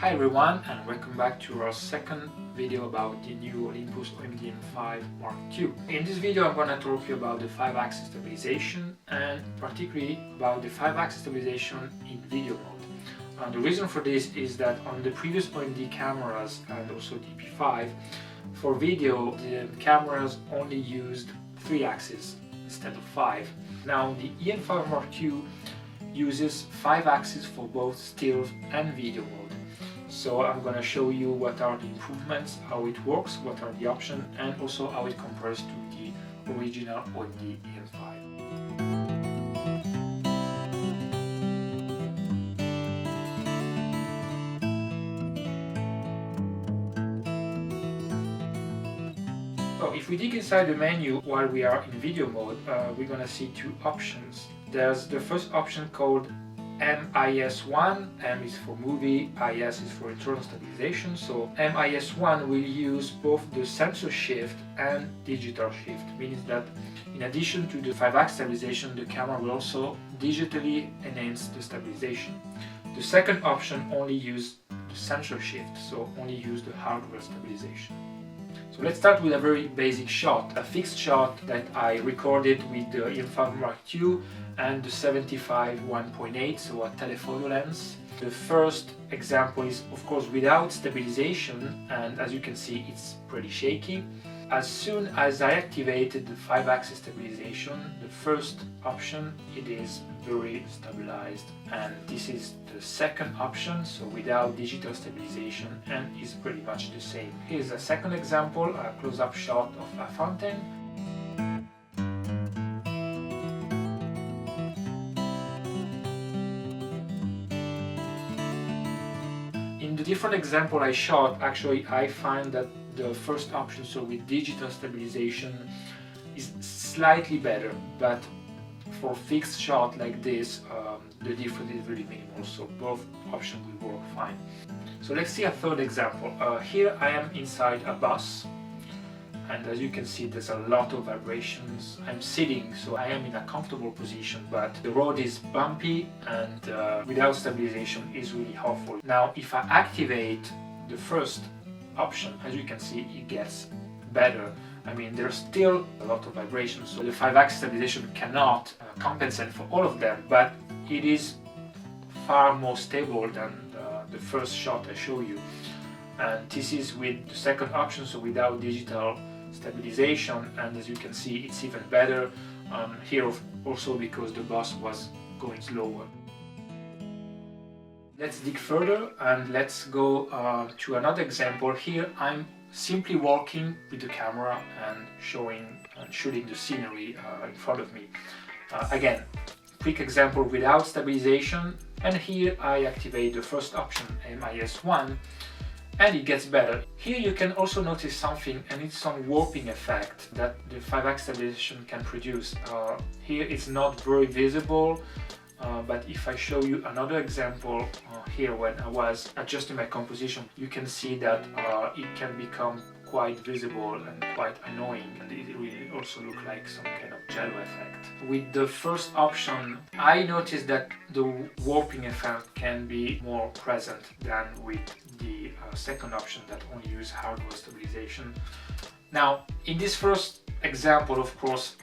Hi everyone, and welcome back to our second video about the new Olympus OM-D E-M5 Mkii. In this video I'm going to talk to you about the 5-axis stabilization and particularly about the 5-axis stabilization in video mode. The reason for this is that on the previous OM-D cameras and also the EP5, for video the cameras only used 3 axes instead of 5. Now the E-M5 Mkii uses 5 axes for both still and video mode. So I'm going to show you what are the improvements, how it works, what are the options, and also how it compares to the original OM-D E-M5. So if we dig inside the menu while we are in video mode, we're going to see 2 options. There's the first option called MIS1, M is for movie, IS is for internal stabilization. So MIS1 will use both the sensor shift and digital shift, meaning that in addition to the 5-axis stabilization, the camera will also digitally enhance the stabilization. The second option only uses the sensor shift, so only use the hardware stabilization. So let's start with a very basic shot, a fixed shot that I recorded with the E-M5 Mkii and the 75 1.8, so a telephoto lens. The first example is of course without stabilization, and as you can see it's pretty shaky. As soon as I activated the 5-axis stabilization, the first option, it is very stabilized, and this is the second option, so without digital stabilization, and is pretty much the same. Here's a second example, a close-up shot of a fountain. In the different example I shot, actually I find that the first option, so with digital stabilization, is slightly better, but for fixed shot like this, the difference is really minimal, so both options will work fine. So let's see a third example. Here I am inside a bus, and as you can see there's a lot of vibrations. I'm sitting, so I am in a comfortable position, but the road is bumpy, and without stabilization is really awful. Now if I activate the first option, as you can see, it gets better. I mean, there's still a lot of vibrations, so the 5-axis stabilization cannot compensate for all of them, but it is far more stable than the first shot I show you. And this is with the second option, so without digital stabilization, and as you can see it's even better here also because the bus was going slower. Let's dig further and let's go to another example. Here I'm simply walking with the camera and shooting the scenery in front of me. Again, quick example without stabilization, and here I activate the first option, MIS1, and it gets better. Here you can also notice something, and it's some warping effect that the 5-axis stabilization can produce. Here it's not very visible, but if I show you another example here when I was adjusting my composition, you can see that it can become quite visible and quite annoying, and it will also look like some kind of jello effect. With the first option, I noticed that the warping effect can be more present than with the second option that only uses hardware stabilization. Now in this first example, of course,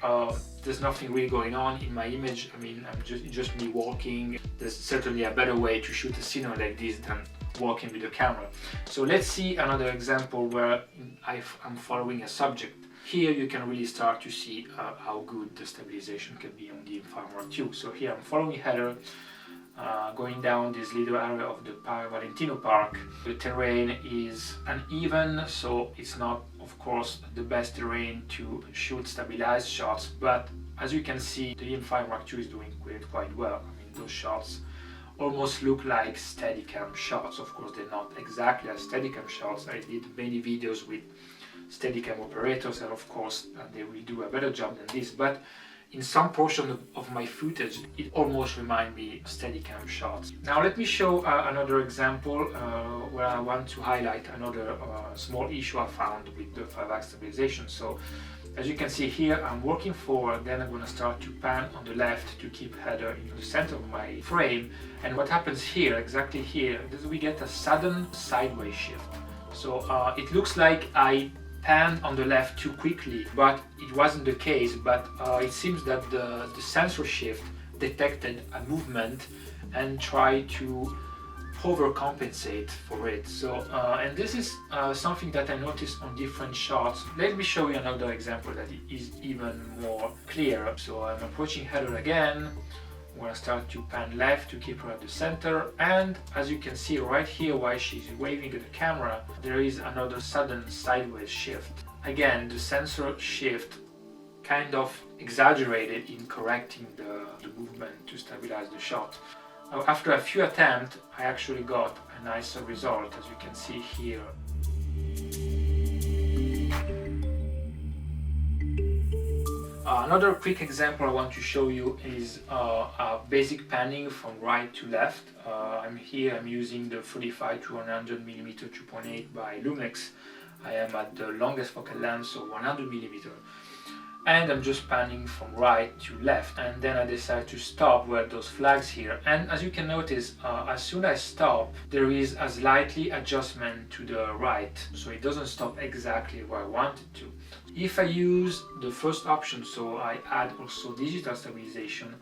there's nothing really going on in my image. I mean, I'm just me walking. There's certainly a better way to shoot a scenery like this than walking with the camera. So let's see another example where I'm following a subject. Here you can really start to see how good the stabilization can be on the E-M5 Mkii. So here I'm following Heather, going down this little area of the Valentino Park. The terrain is uneven, so it's not, of course, the best terrain to shoot stabilized shots, but as you can see, the E-M5 Mkii is doing quite well. I mean, those shots almost look like Steadicam shots. Of course, they're not exactly as Steadicam shots. I did many videos with Steadicam operators, and of course, they will do a better job than this, but in some portion of my footage, it almost reminds me of Steadicam shots. Now let me show another example where I want to highlight another small issue I found with the 5-axis stabilization. So As you can see here, I'm working forward, then I'm going to start to pan on the left to keep header in the center of my frame. And what happens here, exactly here, is we get a sudden sideways shift. So it looks like I panned on the left too quickly, but it wasn't the case. But it seems that the sensor shift detected a movement and tried to overcompensate for it. So and this is something that I noticed on different shots. Let me show you another example that is even more clear. So I'm approaching header again. I'm going to start to pan left to keep her at the center, and as you can see right here while she's waving at the camera, there is another sudden sideways shift. Again, the sensor shift kind of exaggerated in correcting the movement to stabilize the shot. After a few attempts, I actually got a nicer result, as you can see here. Another quick example I want to show you is a basic panning from right to left. I'm using the 35 to 100mm 2.8 by Lumix. I am at the longest focal length, so 100mm. And I'm just panning from right to left, and then I decide to stop where those flags here. And as you can notice, as soon as I stop, there is a slightly adjustment to the right, so it doesn't stop exactly where I want it to. If I use the first option, so I add also digital stabilization,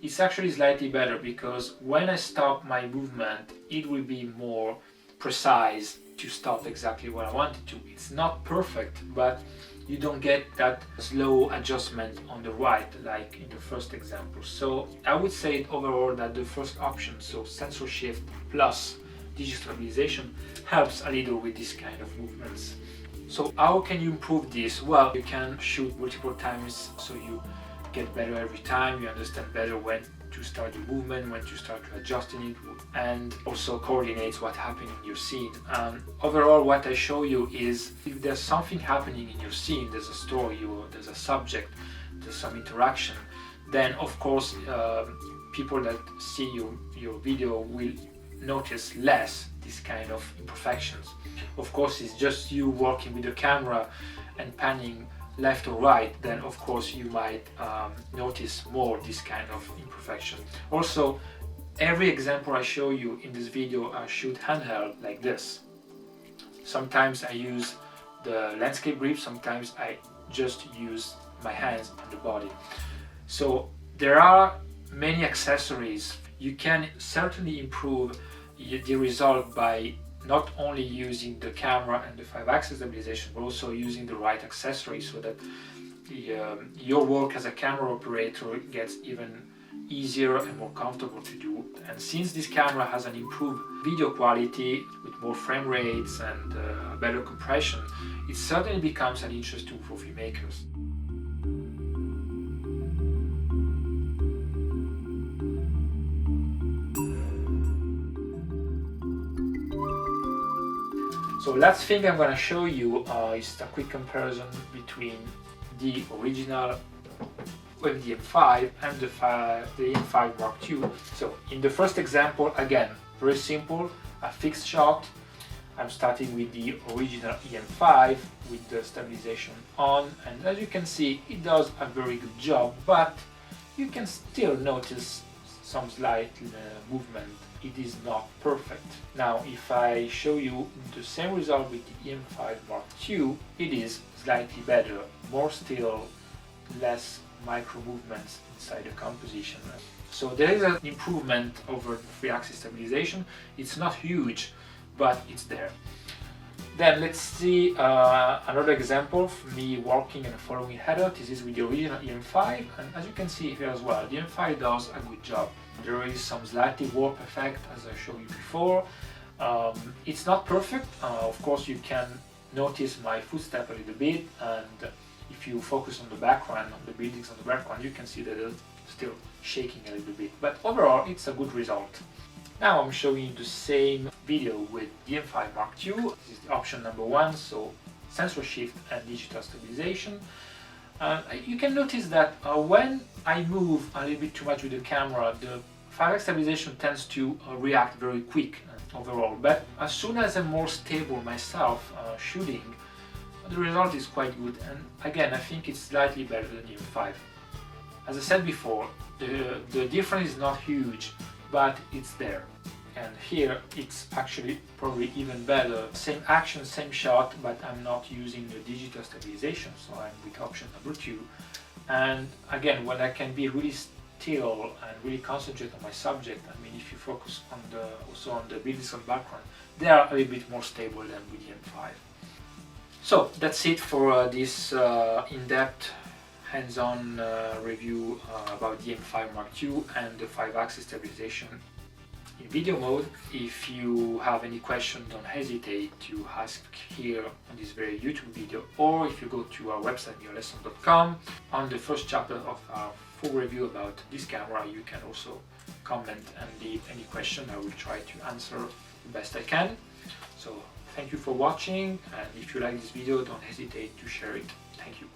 it's actually slightly better, because when I stop my movement, it will be more precise to stop exactly where I want it to. It's not perfect, but you don't get that slow adjustment on the right like in the first example. So I would say overall that the first option, so sensor shift plus digital stabilization, helps a little with this kind of movements. So how can you improve this? Well, you can shoot multiple times so you get better every time, you understand better when to start the movement, when to start adjusting it, and also coordinates what's happening in your scene. Overall, what I show you is if there's something happening in your scene, there's a story or there's a subject, there's some interaction, then of course people that see your video will notice less this kind of imperfections. Of course, it's just you working with the camera and panning left or right, then of course you might notice more this kind of imperfection. Also, every example I show you in this video I shoot handheld like this. Sometimes I use the landscape grip, sometimes I just use my hands on the body. So there are many accessories. You can certainly improve the result by not only using the camera and the 5-axis stabilization, but also using the right accessories so that your work as a camera operator gets even easier and more comfortable to do. And since this camera has an improved video quality with more frame rates and better compression, it certainly becomes an interest tool for filmmakers. So last thing I'm going to show you is a quick comparison between the original OM-D E-M5 and the E-M5 Mark II. So in the first example, again, very simple, a fixed shot. I'm starting with the original E-M5 with the stabilization on, and as you can see, it does a very good job, but you can still notice some slight movement. It is not perfect. Now, if I show you the same result with the E-M5 Mark II, it is slightly better, more still, less micro movements inside the composition. So there is an improvement over the 3-axis stabilization. It's not huge, but it's there. Then let's see another example of me working and following header. This is with the original E-M5, and as you can see here as well, the E-M5 does a good job. There is some slightly warp effect, as I showed you before. It's not perfect. Of course, you can notice my footstep a little bit, and if you focus on the background, on the buildings on the background, you can see that it's still shaking a little bit. But overall, it's a good result. Now I'm showing you the same video with the E-M5 Mark II. This is the option number 1, so sensor shift and digital stabilization. You can notice that when I move a little bit too much with the camera, the 5-axis stabilization tends to react very quick overall. But as soon as I'm more stable myself shooting, the result is quite good, and again I think it's slightly better than the M5. As I said before, the difference is not huge, but it's there. And here it's actually probably even better. Same action, same shot, but I'm not using the digital stabilization, so I'm with option number 2. And again, when I can be really still and really concentrate on my subject, I mean, if you focus on also on the buildings and background, they are a little bit more stable than with the M5. So that's it for this in-depth hands-on review about the M5 Mark II and the 5-axis stabilization in video mode. If you have any question, don't hesitate to ask here on this very YouTube video, or if you go to our website neolesson.com, on the first chapter of our full review about this camera, you can also comment and leave any question. I will try to answer the best I can. So thank you for watching, and if you like this video, don't hesitate to share it. Thank you.